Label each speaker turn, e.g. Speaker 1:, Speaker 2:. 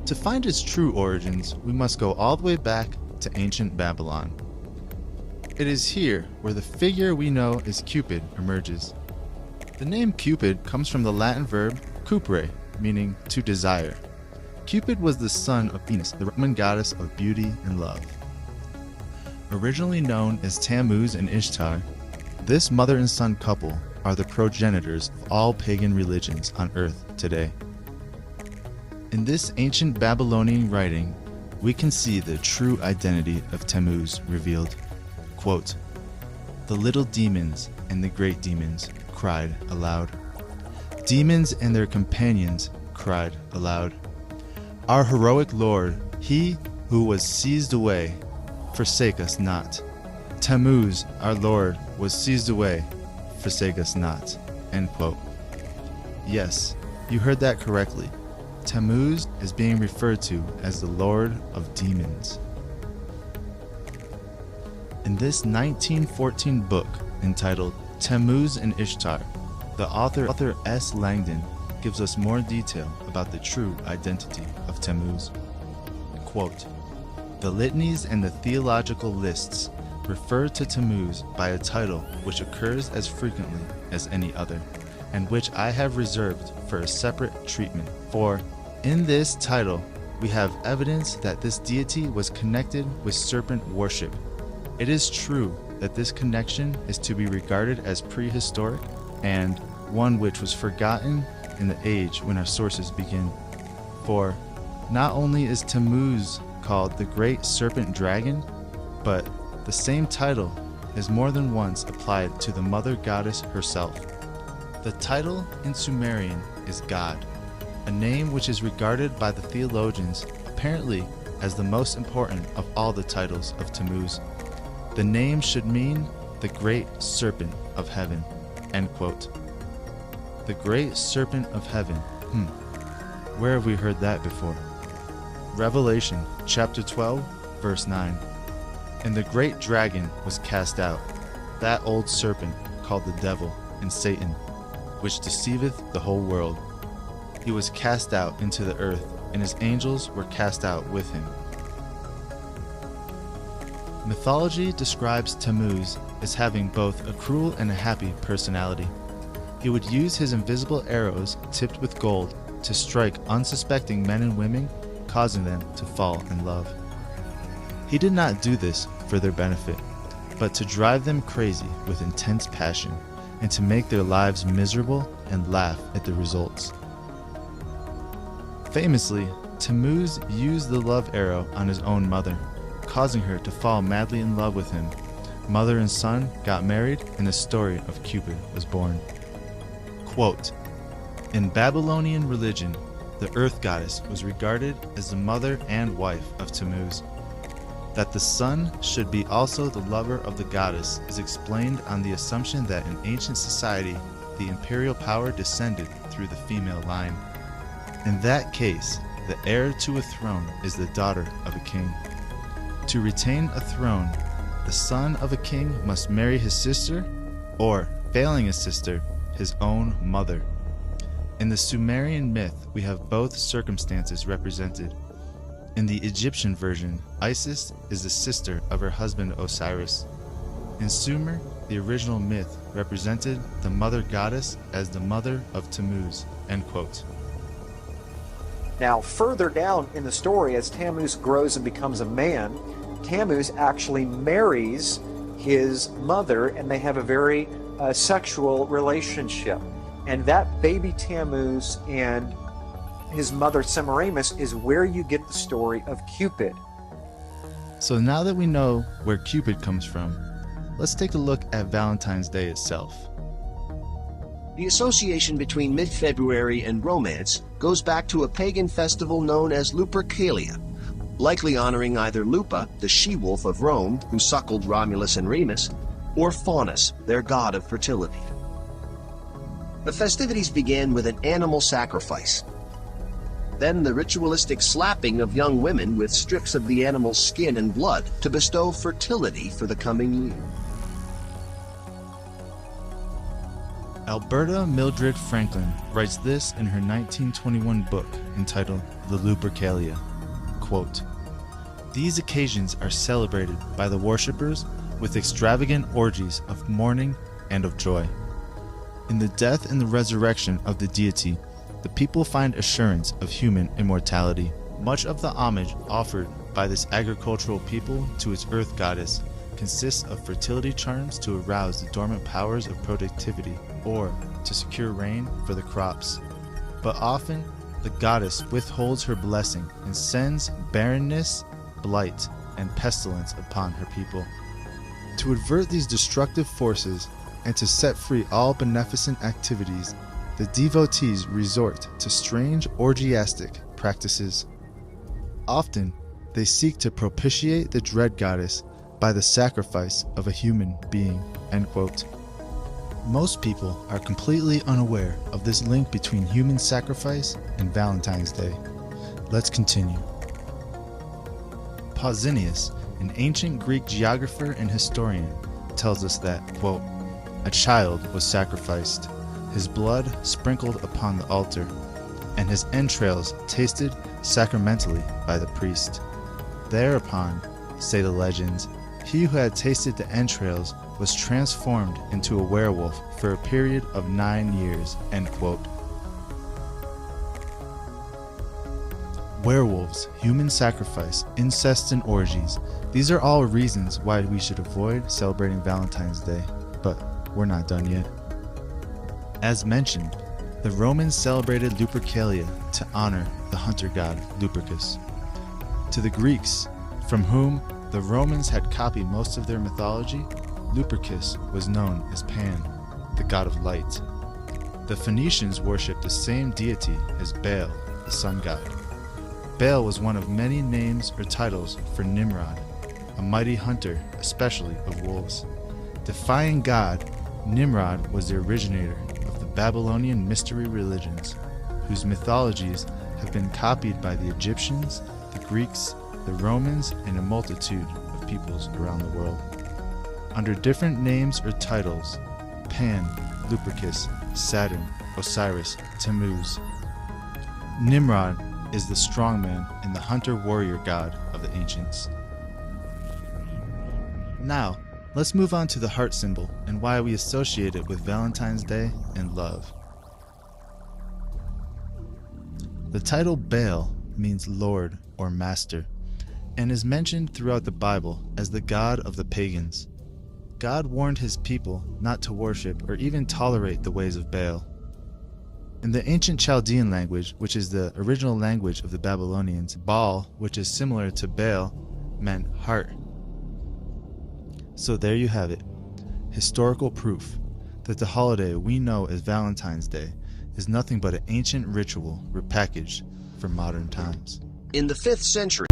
Speaker 1: To find its true origins, we must go all the way back to ancient Babylon. It is here where the figure we know as Cupid emerges. The name Cupid comes from the Latin verb cupere, meaning to desire. Cupid was the son of Venus, the Roman goddess of beauty and love. Originally known as Tammuz and Ishtar, this mother and son couple are the progenitors of all pagan religions on earth today. In this ancient Babylonian writing, we can see the true identity of Tammuz revealed. Quote, "The little demons and the great demons cried aloud. Demons and their companions cried aloud. Our heroic Lord, he who was seized away, forsake us not. Tammuz, our Lord, was seized away, forsake us not." End quote. Yes, you heard that correctly. Tammuz is being referred to as the Lord of Demons. In this 1914 book entitled Tammuz and Ishtar, the author S. Langdon gives us more detail about the true identity of Tammuz. Quote, "The litanies and the theological lists refer to Tammuz by a title which occurs as frequently as any other, and which I have reserved for a separate treatment. For in this title we have evidence that this deity was connected with serpent worship. It is true that this connection is to be regarded as prehistoric and one which was forgotten in the age when our sources begin. For not only is Tammuz called the Great Serpent Dragon, but the same title is more than once applied to the mother goddess herself. The title in Sumerian is God, a name which is regarded by the theologians apparently as the most important of all the titles of Tammuz. The name should mean the Great Serpent of Heaven." End quote. The Great Serpent of Heaven. Where have we heard that before? Revelation chapter 12, verse 9. "And the great dragon was cast out, that old serpent called the devil and Satan, which deceiveth the whole world. He was cast out into the earth, and his angels were cast out with him." Mythology describes Tammuz as having both a cruel and a happy personality. He would use his invisible arrows tipped with gold to strike unsuspecting men and women, causing them to fall in love. He did not do this for their benefit, but to drive them crazy with intense passion and to make their lives miserable and laugh at the results. Famously, Tammuz used the love arrow on his own mother, causing her to fall madly in love with him. Mother and son got married, and the story of Cupid was born. Quote, "In Babylonian religion, the earth goddess was regarded as the mother and wife of Tammuz. That the son should be also the lover of the goddess is explained on the assumption that in ancient society, the imperial power descended through the female line. In that case, the heir to a throne is the daughter of a king. To retain a throne, the son of a king must marry his sister, or, failing a sister, his own mother. In the Sumerian myth, we have both circumstances represented. In the Egyptian version, Isis is the sister of her husband Osiris. In Sumer, the original myth represented the mother goddess as the mother of Tammuz." End quote.
Speaker 2: Now, further down in the story, as Tammuz grows and becomes a man, Tammuz actually marries his mother, and they have a very sexual relationship. And that baby Tammuz and his mother Semiramis is where you get the story of Cupid.
Speaker 1: So now that we know where Cupid comes from, let's take a look at Valentine's Day itself.
Speaker 3: The association between mid-February and romance goes back to a pagan festival known as Lupercalia, likely honoring either Lupa, the she-wolf of Rome who suckled Romulus and Remus, or Faunus, their god of fertility. The festivities began with an animal sacrifice. Then the ritualistic slapping of young women with strips of the animal's skin and blood to bestow fertility for the coming year.
Speaker 1: Alberta Mildred Franklin writes this in her 1921 book entitled the Lupercalia. Quote, "These occasions are celebrated by the worshippers with extravagant orgies of mourning and of joy. In the death and the resurrection of the deity, the people find assurance of human immortality. Much of the homage offered by this agricultural people to its earth goddess consists of fertility charms to arouse the dormant powers of productivity or to secure rain for the crops. But often the goddess withholds her blessing and sends barrenness, blight, and pestilence upon her people. To avert these destructive forces and to set free all beneficent activities, the devotees resort to strange orgiastic practices. Often, they seek to propitiate the dread goddess by the sacrifice of a human being." End quote. Most people are completely unaware of this link between human sacrifice and Valentine's Day. Let's continue. Pausanias, an ancient Greek geographer and historian, tells us that, quote, "A child was sacrificed, his blood sprinkled upon the altar, and his entrails tasted sacramentally by the priest. Thereupon, say the legends, he who had tasted the entrails was transformed into a werewolf for a period of 9 years." End quote. Werewolves, human sacrifice, incest, and orgies. These are all reasons why we should avoid celebrating Valentine's Day. But we're not done yet. As mentioned, the Romans celebrated Lupercalia to honor the hunter god Lupercus. To the Greeks, from whom the Romans had copied most of their mythology, Lupercus was known as Pan, the god of light. The Phoenicians worshipped the same deity as Baal, the sun god. Baal was one of many names or titles for Nimrod, a mighty hunter, especially of wolves. Defying God, Nimrod was the originator of the Babylonian mystery religions, whose mythologies have been copied by the Egyptians, the Greeks, the Romans, and a multitude of peoples around the world. Under different names or titles: Pan, Lupercus, Saturn, Osiris, Tammuz. Nimrod is the strongman and the hunter-warrior god of the ancients. Now, let's move on to the heart symbol and why we associate it with Valentine's Day and love. The title Baal means Lord or Master, and is mentioned throughout the Bible as the god of the pagans. God warned his people not to worship or even tolerate the ways of Baal. In the ancient Chaldean language, which is the original language of the Babylonians, Baal, which is similar to Baal, meant heart. So there you have it, historical proof that the holiday we know as Valentine's Day is nothing but an ancient ritual repackaged for modern times.
Speaker 3: In the 5th century,